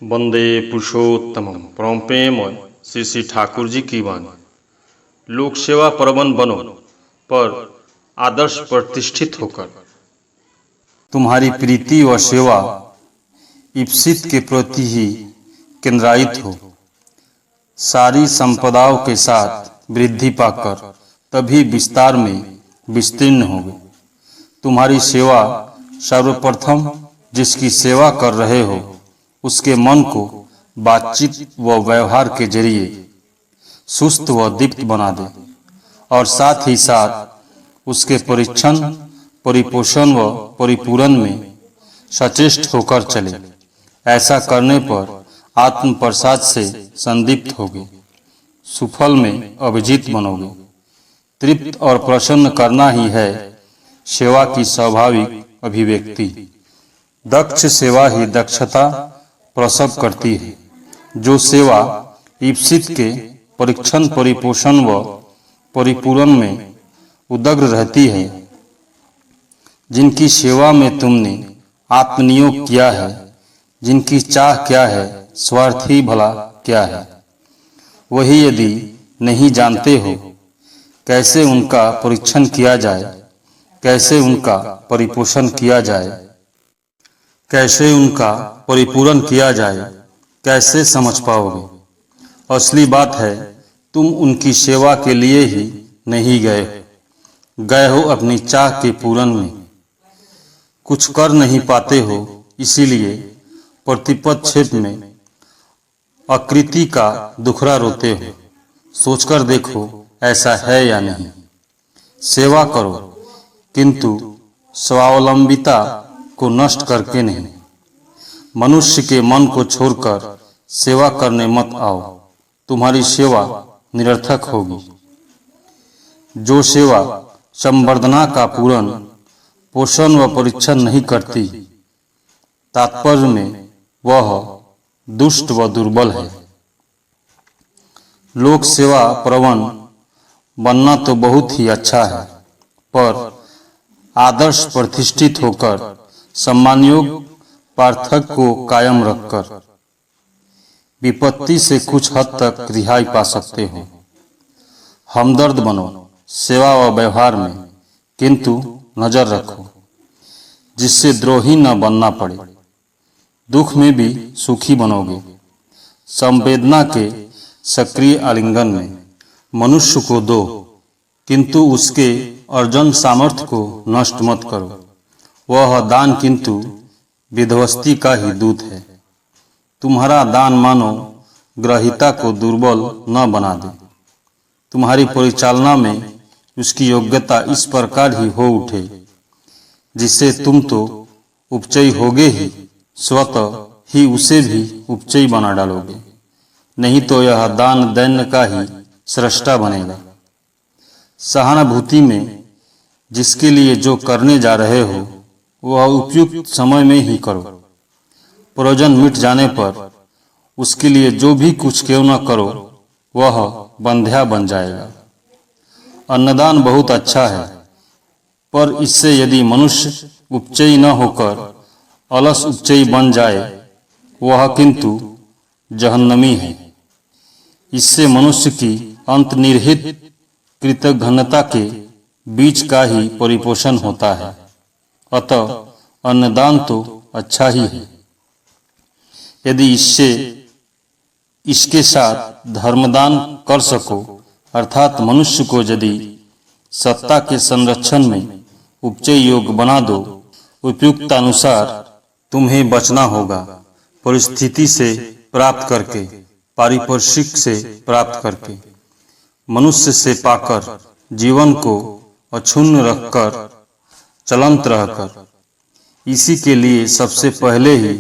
वंदे पुरुषोत्तमम। परम प्रेममय श्री श्री ठाकुर जी की वाणी। लोक सेवा प्रबंध बनो पर आदर्श प्रतिष्ठित होकर। तुम्हारी प्रीति व सेवा ईप्सित के प्रति ही केंद्रायित हो। सारी संपदाओं के साथ वृद्धि पाकर तभी विस्तार में विस्तीर्ण होगे। तुम्हारी सेवा सर्वप्रथम जिसकी सेवा कर रहे हो उसके मन को बातचीत व व्यवहार के जरिए सुस्त व दीप्त बना दे और साथ ही साथ उसके परीक्षण, परिपोषण व परिपूरण में सचेष्ट होकर चले। ऐसा करने पर आत्म प्रसाद से संदीप्त होगे, सुफल में अभिजीत बनोगे। तृप्त और प्रसन्न करना ही है सेवा की स्वाभाविक अभिव्यक्ति। दक्ष सेवा ही दक्षता प्रसव करती है। जो सेवा ईप्सित के परीक्षण, परिपोषण व परिपूरण में उदग्र रहती है, जिनकी सेवा में तुमने आत्मनियोग किया है, जिनकी चाह क्या है, स्वार्थी भला क्या है, वही यदि नहीं जानते हो कैसे उनका परीक्षण किया जाए, कैसे उनका परिपोषण किया जाए, कैसे उनका परिपूरण किया जाए, कैसे समझ पाओगे। असली बात है तुम उनकी सेवा के लिए ही नहीं गए हो अपनी चाह के पूरण में। कुछ कर नहीं पाते हो, इसीलिए प्रतिपद क्षेत्र में आकृति का दुखड़ा रोते हो। सोचकर देखो ऐसा है या नहीं। सेवा करो किंतु स्वावलंबिता को नष्ट करके नहीं। मनुष्य के मन को छोड़कर सेवा करने मत आओ, तुम्हारी सेवा निरर्थक होगी। जो सेवा संवर्धना का पूर्ण पोषण व परीक्षण नहीं करती, तात्पर्य में वह दुष्ट व दुर्बल है। लोक सेवा प्रवण बनना तो बहुत ही अच्छा है, पर आदर्श प्रतिष्ठित होकर सम्मानयोग पार्थक्य को कायम रखकर विपत्ति से कुछ हद तक रिहाई पा सकते हो। हमदर्द बनो सेवा व व्यवहार में, किंतु नजर रखो जिससे द्रोही न बनना पड़े। दुख में भी सुखी बनोगे। संवेदना के सक्रिय आलिंगन में मनुष्य को दो, किंतु उसके अर्जन सामर्थ्य को नष्ट मत करो। वह दान किंतु विध्वस्ती का ही दूत है। तुम्हारा दान मानो ग्रहिता को दुर्बल न बना दे। तुम्हारी परिचालना में उसकी योग्यता इस प्रकार ही हो उठे जिससे तुम तो उपचयी होगे ही, स्वतः ही उसे भी उपचयी बना डालोगे। नहीं तो यह दान दैन्य का ही सृष्टा बनेगा। सहानुभूति में जिसके लिए जो करने जा रहे हो वह उपयुक्त समय में ही करो। प्रयोजन मिट जाने पर उसके लिए जो भी कुछ क्यों न करो वह बंध्या बन जाएगा। अन्नदान बहुत अच्छा है, पर इससे यदि मनुष्य उपचयी न होकर अलस उपचयी बन जाए वह किंतु जहन्नमी है। इससे मनुष्य की अंतर्निहित कृतघ्नता के बीच का ही परिपोषण होता है। अतः अन्नदान तो अच्छा ही है। यदि इसके साथ धर्मदान कर सको, अर्थात मनुष्य को यदि सत्ता के संरक्षण में उपचय योग बना दो, उपयुक्तानुसार तुम्हें बचना होगा। परिस्थिति से प्राप्त करके, पारिपार्श्विक से प्राप्त करके, मनुष्य से पाकर, जीवन को अक्षुण्ण रखकर, चलंत रहकर। इसी के लिए सबसे पहले ही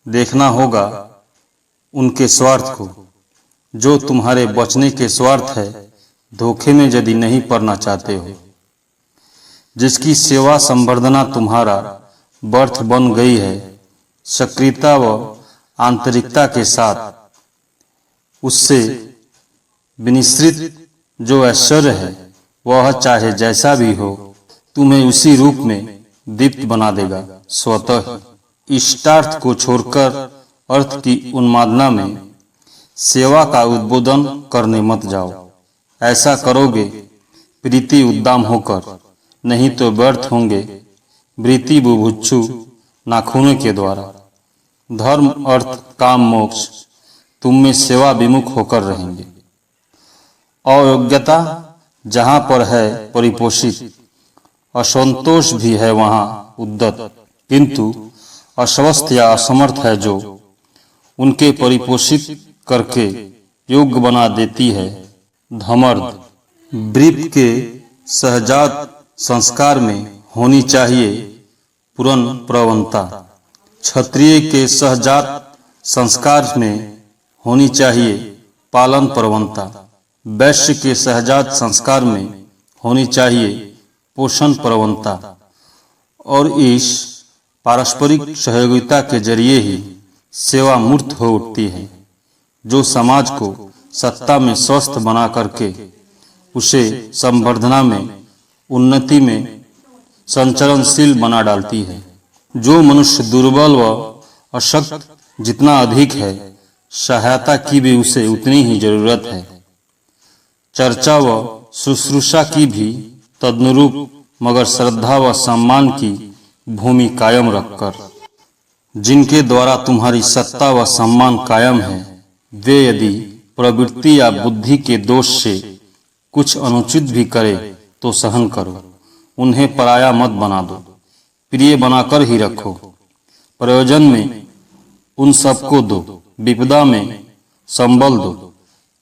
देखना होगा उनके स्वार्थ को। जो तुम्हारे बचने के स्वार्थ है, धोखे में यदि नहीं पड़ना चाहते हो। जिसकी सेवा संवर्धना तुम्हारा वर्थ बन गई है, सक्रियता व आंतरिकता के साथ, उससे विनिश्रित जो ऐश्वर्य है वह चाहे जैसा भी हो तुम्हें उसी रूप में दीप्त बना देगा स्वतः। इष्टार्थ को छोड़कर अर्थ की उन्मादना में सेवा का उद्बोधन करने मत जाओ। ऐसा करोगे प्रीति उद्दाम होकर, नहीं तो व्यर्थ होंगे वृत्ति बुभुक्षु नाखूनों के द्वारा। धर्म अर्थ काम मोक्ष तुम में सेवा विमुख होकर रहेंगे। अयोग्यता जहाँ पर है परिपोषित, असंतोष भी है वहाँ उद्दत, किंतु अस्वस्थ या असमर्थ है जो उनके परिपोषित करके योग्य बना देती है धमर्द। वृत्त के सहजात संस्कार में होनी चाहिए पूर्ण प्रवणता, क्षत्रिय के सहजात संस्कार में होनी चाहिए पालन प्रवणता, वैश्य के सहजात संस्कार में होनी चाहिए पोषण प्रवणता, और इस पारस्परिक सहयोगिता के जरिए ही सेवा मूर्त हो उठती है, जो समाज को सत्ता में स्वस्थ बना करके उसे संवर्धना में, उन्नति में संचरणशील बना डालती है। जो मनुष्य दुर्बल व अशक्त जितना अधिक है, सहायता की भी उसे उतनी ही जरूरत है। चर्चा व शुश्रूषा की भी तदनुरूप, मगर श्रद्धा व सम्मान की भूमि कायम रखकर। जिनके द्वारा तुम्हारी सत्ता व सम्मान कायम है, वे यदि प्रवृत्ति या बुद्धि के दोष से कुछ अनुचित भी करे तो सहन करो, उन्हें पराया मत बना दो, प्रिय बनाकर ही रखो। प्रयोजन में उन सबको दो, विपदा में संबल दो,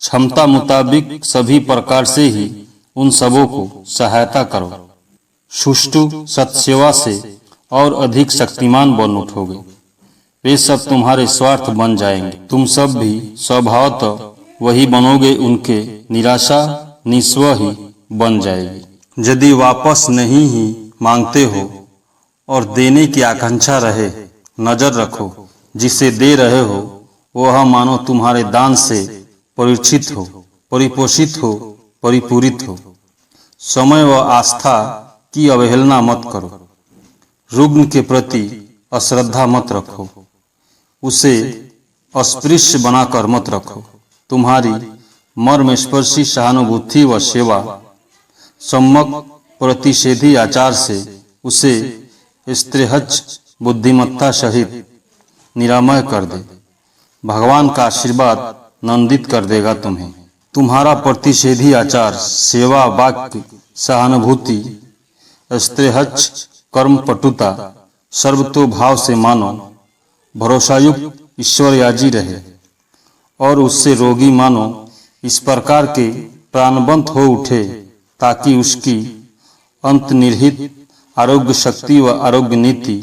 क्षमता मुताबिक सभी प्रकार से ही उन सबों को सहायता करो। सुष्ठु सत्सेवा से और अधिक शक्तिमान बन उठोगे। वे सब तुम्हारे स्वार्थ बन जाएंगे, तुम सब भी स्वभावतः वही बनोगे, उनके निराशा निस्व ही बन जाएगी। यदि वापस नहीं ही मांगते हो और देने की आकांक्षा रहे, नजर रखो जिसे दे रहे हो वह मानो तुम्हारे दान से परिचित हो, परिपोषित हो, परिपूरित हो। समय व आस्था की अवहेलना मत करो, रुग्ण के प्रति अश्रद्धा मत रखो, उसे अस्पृश्य बनाकर मत रखो। तुम्हारी मर्मस्पर्शी सहानुभूति व सेवा सम्यक प्रतिषेधी आचार से उसे स्त्रेहच बुद्धिमत्ता सहित निरामय कर दे। भगवान का आशीर्वाद नंदित कर देगा तुम्हें। तुम्हारा प्रतिषेधी आचार, सेवा, वाक्य, सहानुभूति, स्त्रेहच, कर्म पटुता सर्वतो भाव से मानो भरोसायुक्त ईश्वरयाजी रहे, और उससे रोगी मानो इस प्रकार के प्राणवंत हो उठे ताकि उसकी अंतर्निहित आरोग्य शक्ति व आरोग्य नीति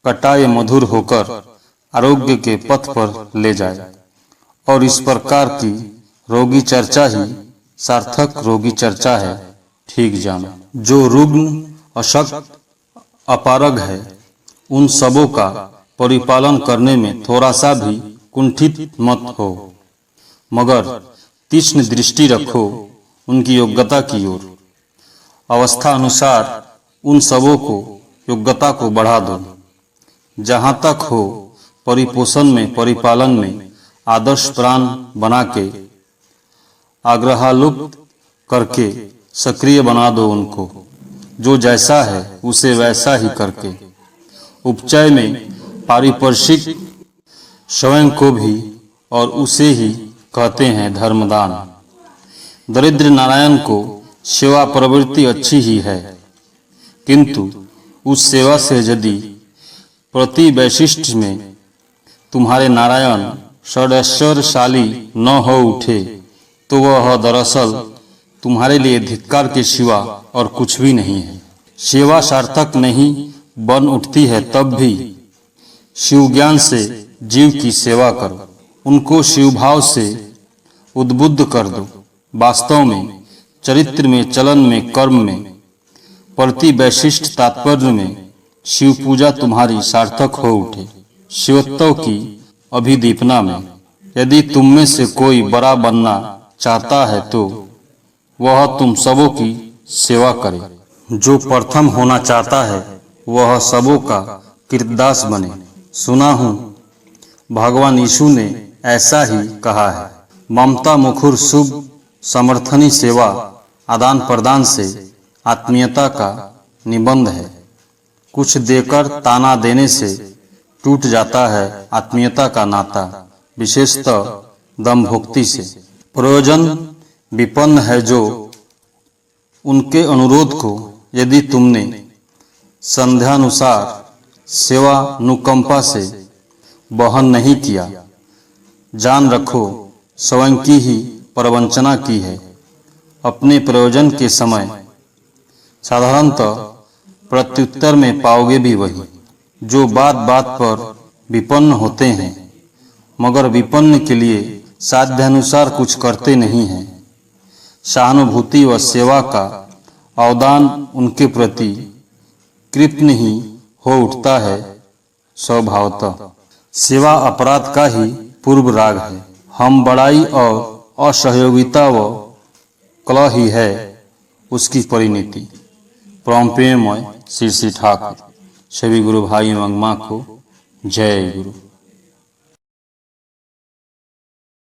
कटाय मधुर होकर आरोग्य के पथ पर ले जाए। और इस प्रकार की रोगी चर्चा ही सार्थक रोगी चर्चा है, ठीक जानो। जो रुग्ण, अशक्त, अपारग है, उन सबों का परिपालन करने में थोड़ा सा भी कुंठित मत हो, मगर तीक्ष्ण दृष्टि रखो उनकी योग्यता की ओर। अवस्था अनुसार उन सबों को योग्यता को बढ़ा दो। जहाँ तक हो परिपोषण में, परिपालन में आदर्श प्राण बना के, आग्रहालुप्त करके सक्रिय बना दो उनको। जो जैसा है उसे वैसा ही करके। उपचय में पारिपर्शिक स्वयं को भी और उसे ही कहते हैं धर्मदान। दरिद्र नारायण को सेवा प्रवृत्ति अच्छी ही है, किंतु उस सेवा से यदि प्रति वैशिष्ट में तुम्हारे नारायण षडैश्वर्यशाली न हो उठे तो वह दरअसल तुम्हारे लिए धिक्कार के सिवा और कुछ भी नहीं है। सेवा सार्थक नहीं बन उठती है तब भी शिव ज्ञान से जीव की सेवा करो, उनको शिव भाव से उद्बुद्ध कर दो। वास्तव में चरित्र में, चलन में, कर्म में, प्रति वैशिष्ट तात्पर्य में शिव पूजा तुम्हारी सार्थक हो उठे। शिवत्व की अभिदीपना में यदि तुम में से कोई बड़ा बनना चाहता है तो वह तुम सबों की सेवा करे। जो प्रथम होना चाहता है वह सबों का कृतदास बने। सुना हूँ भगवान यीशु ने ऐसा ही कहा है। ममता मुखर शुभ समर्थनी सेवा आदान प्रदान से आत्मीयता का निबंध है। कुछ देकर ताना देने से टूट जाता है आत्मीयता का नाता, विशेषतः दमभुक्ति से। प्रयोजन विपन्न है जो उनके अनुरोध को यदि तुमने संध्यानुसार सेवानुकंपा से वहन नहीं किया, जान रखो स्वयं की ही प्रवंचना की है। अपने प्रयोजन के समय साधारणतः प्रत्युत्तर में पाओगे भी वही जो बात बात पर विपन्न होते हैं, मगर विपन्न के लिए साध्यानुसार कुछ करते नहीं हैं। सहानुभूति व सेवा का अवदान उनके प्रति कृपण ही हो उठता है स्वभावतः। सेवा अपराध का ही पूर्व राग है। हम बड़ाई और असहयोगिता व कलह ही है उसकी परिणति। परम प्रेममय श्री ठाकुर। सभी गुरु भाई एवं माँ को जय गुरु।